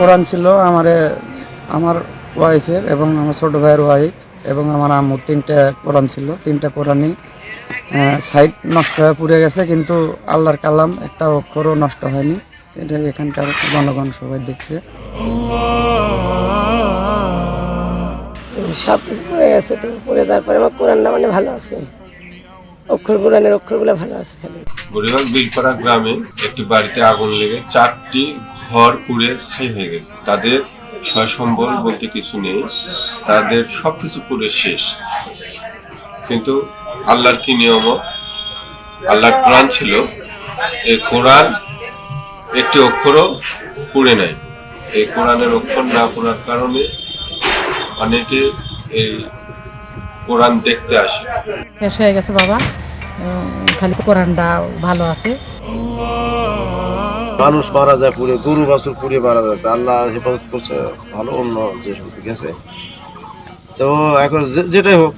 কোরআন ছিল আমার ওয়াইফের এবং আমার ছোট ভাইয়ের ওয়াইফ এবং আমার আম্মুর 3টা কোরআন ছিল। 3টা কোরআনই সাইড নষ্ট হয়ে পুড়ে গেছে, কিন্তু আল্লাহর কালাম একটা অক্ষরও নষ্ট হয়নি। এটা এখানকার জনগণ সবাই দেখছে। সব কিছু পড়ে গেছে, তো পড়ে যাওয়ার পরে আমার কোরআনটা মানে ভালো আছে, কোরআনের অক্ষরগুলো ভালো আছে। খালি বুড়িবাগ বিলপাড়া গ্রামে একটি বাড়িতে আগুন লেগে 4টি ঘর পুড়ে ছাই হয়ে গেছে। তাদের সয় সম্বল বলতে কিছু নেই, তাদের সবকিছু পুড়ে শেষ। কিন্তু আল্লাহর কি নিয়ামত, আল্লাহর কোরআন ছিল, এই কোরআন একটি অক্ষরও পুড়ে নাই। এই কোরআনের অক্ষর না পড়ার কারণে অনেকে এই কোরআন দেখতে আসে। শেষ হয়ে গেছে বাবা, খালি কোরআনটা ভালো আছে। মানুষ মারা যায় পুড়ে, গরু বাছুর পুড়ে মারা যায়, আল্লাহ হেফাজত করছে ভালো, অন্য যে গেছে। তো এখন যেটাই হোক,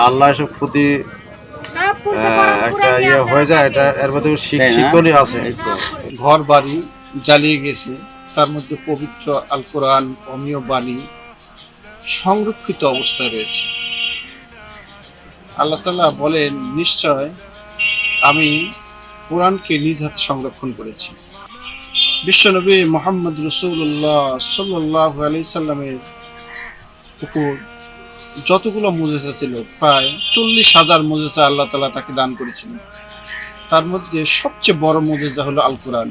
আল্লাহ এসব ক্ষতি একটা হয়ে যায়, এটা এর মধ্যে শিক্ষণীয় আছে। ঘর বাড়ি জ্বালিয়ে গেছে, তার মধ্যে পবিত্র আল কোরআন অমীয় বাণী সংরক্ষিত অবস্থায় রয়েছে। আল্লাহ তাআলা বলেন, নিশ্চয় আমি কোরআনকে নিজ হাতে সংরক্ষণ করেছি। বিশ্বনবী মুহাম্মদ রাসূলুল্লাহ সাল্লাল্লাহু আলাইহি সাল্লামের উপর যতগুলো মুজিজা ছিল, প্রায় 40,000 মুজিজা আল্লাহ তাআলা তাকে দান করেছিলেন। তার মধ্যে সবচেয়ে বড় মুজিজা হলো আল কোরআন।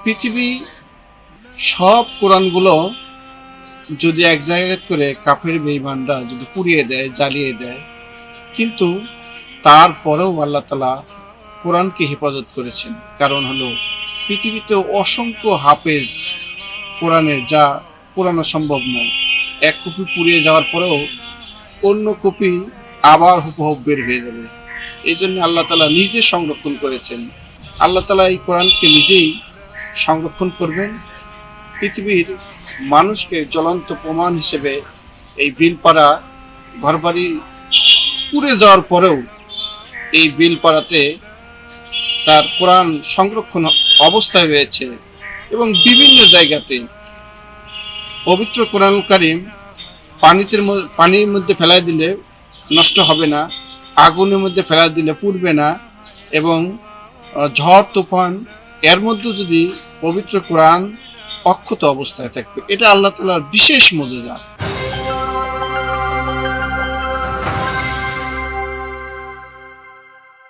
পৃথিবী সব কোরআনগুলো যদি এক জায়গায় করে কাফের বেঈমানরা যদি পুড়িয়ে দেয়, জ্বালিয়ে দেয়, কিন্তু তারপরেও আল্লাহ তাআলা কোরআনকে হেফাজত করেছেন। কারণ হলো পৃথিবীতে অসংখ্য হাফেজ কোরআনের, যা পুরানো সম্ভব নয়। এক কপি পুড়িয়ে যাওয়ার পরেও অন্য কপি আবার হুবহু বের হয়ে যাবে। এই জন্য আল্লাহ তাআলা নিজে সংরক্ষণ করেছেন। আল্লাহ তাআলা এই কোরআনকে নিজেই সংরক্ষণ করবেন। পৃথিবীর মানুষকে জ্বলন্ত প্রমাণ হিসেবে এই বিলপাড়া ঘরবাড়ি পুড়ে যাওয়ার পরেও এই বিলপাড়াতে তার কোরআন সংরক্ষণ অবস্থায় রয়েছে। এবং বিভিন্ন জায়গাতে পবিত্র কোরআন কারীম পানির মধ্যে ফেলাই দিলে নষ্ট হবে না, আগুনের মধ্যে ফেলাই দিলে পুড়বে না, এবং ঝড় তুফান এর মধ্যে যদি পবিত্র কোরআন অক্ষত অবস্থায় থাকবে। এটা আল্লাহ তাআলার বিশেষ মুজিজা।